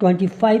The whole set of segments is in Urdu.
25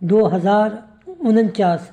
2049,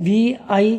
VI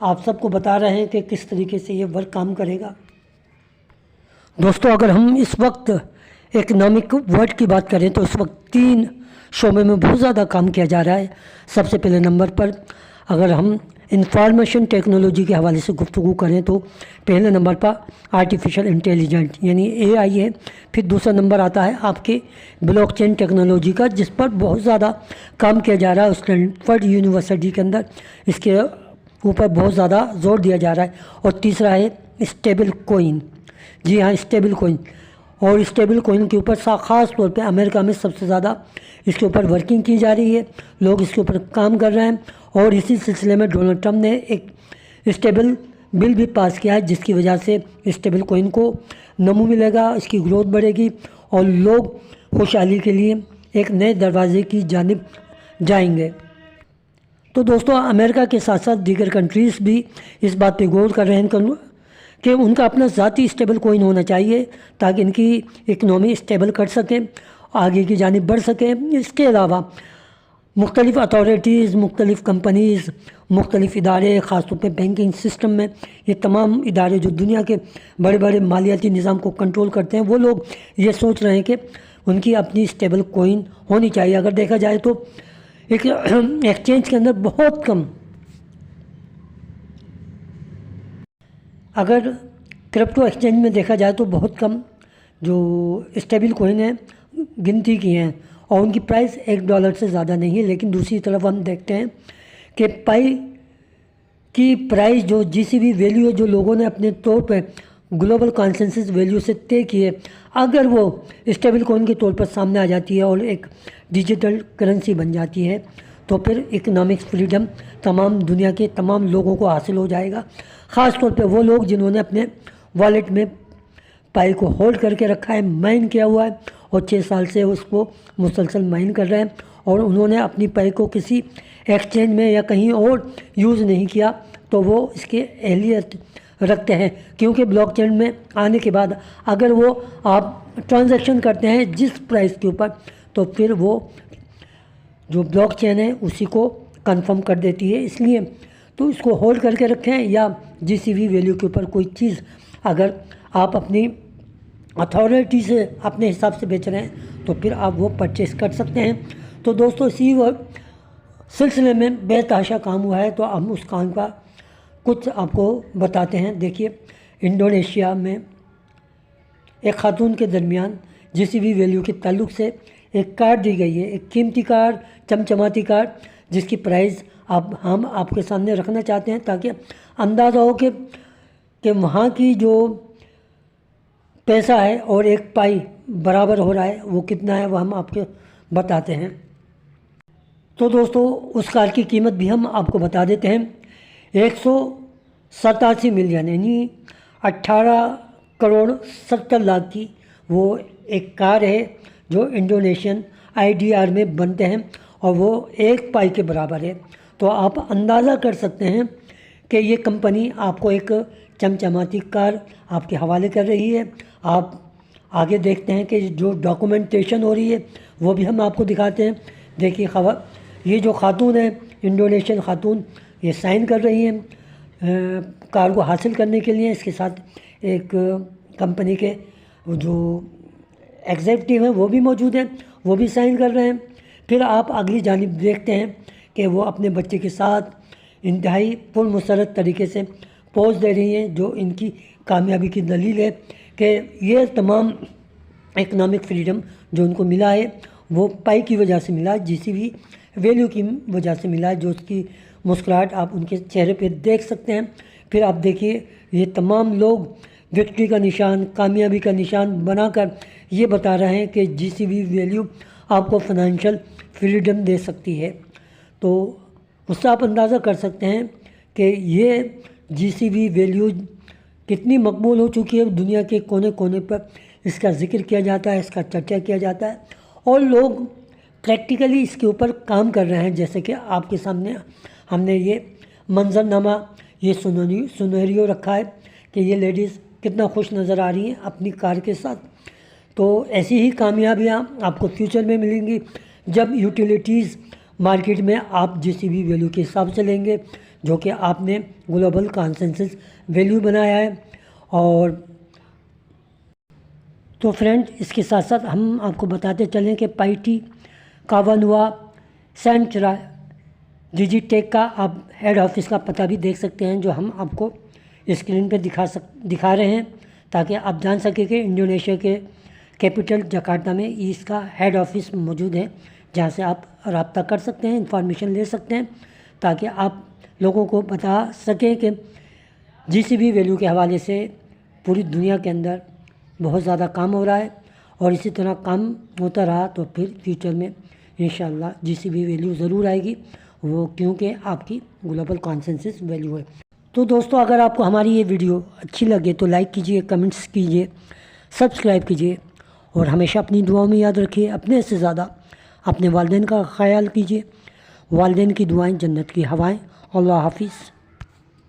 آپ سب کو بتا رہے ہیں کہ کس طریقے سے یہ ورک کام کرے گا۔ دوستوں اگر ہم اس وقت اکنامک ورڈ کی بات کریں تو اس وقت 3 شعبے میں بہت زیادہ کام کیا جا رہا ہے۔ سب سے پہلے نمبر پر اگر ہم انفارمیشن ٹیکنالوجی کے حوالے سے گفتگو کریں تو پہلے نمبر پر آرٹیفیشل انٹیلیجنٹ یعنی AI ہے، پھر دوسرا نمبر آتا ہے آپ کے بلاک چین ٹیکنالوجی کا، جس پر بہت زیادہ کام کیا جا رہا ہے اسٹینفورڈ یونیورسٹی کے اندر، اس کے اوپر بہت زیادہ زور دیا جا رہا ہے۔ اور تیسرا ہے اسٹیبل کوئن، جی ہاں اسٹیبل کوئن، اور اسٹیبل کوئن کے اوپر خاص طور پہ امریکہ میں سب سے زیادہ اس کے اوپر ورکنگ کی جا رہی ہے، لوگ اس کے اوپر کام کر رہے ہیں، اور اسی سلسلے میں ڈونلڈ ٹرمپ نے ایک اسٹیبل بل بھی پاس کیا ہے، جس کی وجہ سے اسٹیبل کوئن کو نمو ملے گا، اس کی گروتھ بڑھے گی اور لوگ خوشحالی کے لیے ایک نئے دروازے کی جانب جائیں گے۔ تو دوستوں امریکہ کے ساتھ ساتھ دیگر کنٹریز بھی اس بات پہ غور کر رہے ہیں کہ ان کا اپنا ذاتی اسٹیبل کوئن ہونا چاہیے تاکہ ان کی اکنامی اسٹیبل کر سکیں، آگے کی جانب بڑھ سکیں۔ اس کے علاوہ مختلف اتھارٹیز، مختلف کمپنیز، مختلف ادارے، خاص طور پہ بینکنگ سسٹم میں یہ تمام ادارے جو دنیا کے بڑے بڑے مالیاتی نظام کو کنٹرول کرتے ہیں، وہ لوگ یہ سوچ رہے ہیں کہ ان کی اپنی اسٹیبل کوئن ہونی چاہیے۔ اگر دیکھا جائے تو ایک ایکسچینج کے اندر بہت کم، اگر کرپٹو ایکسچینج میں دیکھا جائے تو بہت کم جو اسٹیبل کوئن ہیں گنتی کی ہیں، اور ان کی پرائس $1 سے زیادہ نہیں ہے۔ لیکن دوسری طرف ہم دیکھتے ہیں کہ پائی کی پرائس جو GCB ویلیو ہے، جو لوگوں نے اپنے طور پہ گلوبل کانسنسس ویلیو سے طے کی ہے، اگر وہ اسٹیبل کوئن کے طور پر سامنے آ جاتی ہے اور ایک ڈیجیٹل کرنسی بن جاتی ہے تو پھر اکنامک فریڈم تمام دنیا کے تمام لوگوں کو حاصل ہو جائے گا، خاص طور پہ وہ لوگ جنہوں نے اپنے والیٹ میں پائی کو ہولڈ کر کے رکھا ہے، مائن کیا ہوا ہے اور 6 سال سے اس کو مسلسل مائن کر رہے ہیں، اور انہوں نے اپنی پائی کو کسی ایکسچینج میں یا کہیں اور یوز نہیں کیا، تو وہ اس کے اہلیت رکھتے ہیں، کیونکہ بلاک چین میں آنے کے بعد اگر وہ آپ ٹرانزیکشن کرتے ہیں جس پرائس کے اوپر، تو پھر وہ جو بلاک چین ہے اسی کو کنفرم کر دیتی ہے۔ اس لیے تو اس کو ہولڈ کر کے رکھیں، یا GCB ویلیو کے اوپر کوئی چیز اگر آپ اپنی اتھارٹی سے اپنے حساب سے بیچ رہے ہیں تو پھر آپ وہ پرچیز کر سکتے ہیں۔ تو دوستو اسی سلسلے میں بے تحاشا کام ہوا ہے، تو ہم اس کام کا کچھ آپ کو بتاتے ہیں۔ دیکھیے انڈونیشیا میں ایک خاتون کے درمیان GCB ویلیو کے تعلق سے ایک کارڈ دی گئی ہے، ایک قیمتی کارڈ، چمچماتی کارڈ، جس کی پرائز ہم آپ کے سامنے رکھنا چاہتے ہیں تاکہ اندازہ ہو کہ وہاں کی جو پیسہ ہے اور ایک پائی برابر ہو رہا ہے وہ کتنا ہے، وہ ہم آپ کے بتاتے ہیں۔ تو دوستو اس کار کی قیمت بھی ہم آپ کو بتا دیتے ہیں، 187 ملین یعنی 18,70,00,000 کی وہ ایک کار ہے جو انڈونیشین IDR میں بنتے ہیں، اور وہ ایک پائی کے برابر ہے۔ تو آپ اندازہ کر سکتے ہیں کہ یہ کمپنی آپ کو ایک چمچماتی کار آپ کے حوالے کر رہی ہے۔ آپ آگے دیکھتے ہیں کہ جو ڈاکومنٹیشن ہو رہی ہے وہ بھی ہم آپ کو دکھاتے ہیں۔ دیکھیے یہ جو خاتون ہے، انڈونیشین خاتون، یہ سائن کر رہی ہیں کار کو حاصل کرنے کے لیے۔ اس کے ساتھ ایک کمپنی کے جو ایگزیکٹو ہیں وہ بھی موجود ہیں، وہ بھی سائن کر رہے ہیں۔ پھر آپ اگلی جانب دیکھتے ہیں کہ وہ اپنے بچے کے ساتھ انتہائی پرمسرت طریقے سے پوز دے رہی ہیں، جو ان کی کامیابی کی دلیل ہے کہ یہ تمام اکنامک فریڈم جو ان کو ملا ہے وہ پائی کی وجہ سے ملا ہے، GCB ویلیو کی وجہ سے ملا ہے، جو اس کی مسکراہٹ آپ ان کے چہرے پہ دیکھ سکتے ہیں۔ پھر آپ دیکھیے یہ تمام لوگ وکٹری کا نشان، کامیابی کا نشان بنا کر یہ بتا رہے ہیں کہ GCB ویلیو آپ کو فائنینشیل فریڈم دے سکتی ہے۔ تو اس سے آپ اندازہ کر سکتے ہیں کہ یہ GCB ویلیو کتنی مقبول ہو چکی ہے، دنیا کے کونے کونے پر اس کا ذکر کیا جاتا ہے، اس کا چرچا کیا جاتا ہے، اور لوگ پریکٹیکلی اس کے اوپر کام کر رہے ہیں۔ جیسے کہ آپ کے سامنے ہم نے یہ منظرنامہ، یہ سنیریو رکھا ہے کہ یہ لیڈیز کتنا خوش نظر آ رہی ہیں اپنی کار کے ساتھ۔ تو ایسی ہی کامیابیاں آپ کو فیوچر میں ملیں گی جب یوٹیلیٹیز مارکیٹ میں آپ GCB ویلیو کے حساب سے لیں گے، جو کہ آپ نے گلوبل کانسنسس ویلیو بنایا ہے. اور تو فرینڈ اس کے ساتھ ساتھ ہم آپ کو بتاتے چلیں کہ پائٹی کاوانوا سینچرا ڈیجیٹیک کا آپ ہیڈ آفس کا پتہ بھی دیکھ سکتے ہیں، جو ہم آپ کو اسکرین پہ دکھا رہے ہیں، تاکہ آپ جان سکیں کہ انڈونیشیا کے کیپٹل جکارتا میں اس کا ہیڈ آفس موجود ہے، جہاں سے آپ رابطہ کر سکتے ہیں، انفارمیشن لے سکتے ہیں، تاکہ آپ لوگوں کو بتا سکیں کہ جی سی بی ویلیو کے حوالے سے پوری دنیا کے اندر بہت زیادہ کام ہو رہا ہے، اور اسی طرح کام ہوتا رہا تو پھر فیوچر میں انشاءاللہ جی سی بی ویلیو ضرور آئے گی، وہ کیونکہ آپ کی گلوبل کانسنسس ویلیو ہے. تو دوستو اگر آپ کو ہماری یہ ویڈیو اچھی لگے تو لائک کیجئے، کمنٹس کیجئے، سبسکرائب کیجئے، اور ہمیشہ اپنی دعاؤں میں یاد رکھیے اپنے سے زیادہ اپنے والدین کا خیال کیجئے. والدین کی دعائیں جنت کی ہوائیں. اللہ حافظ.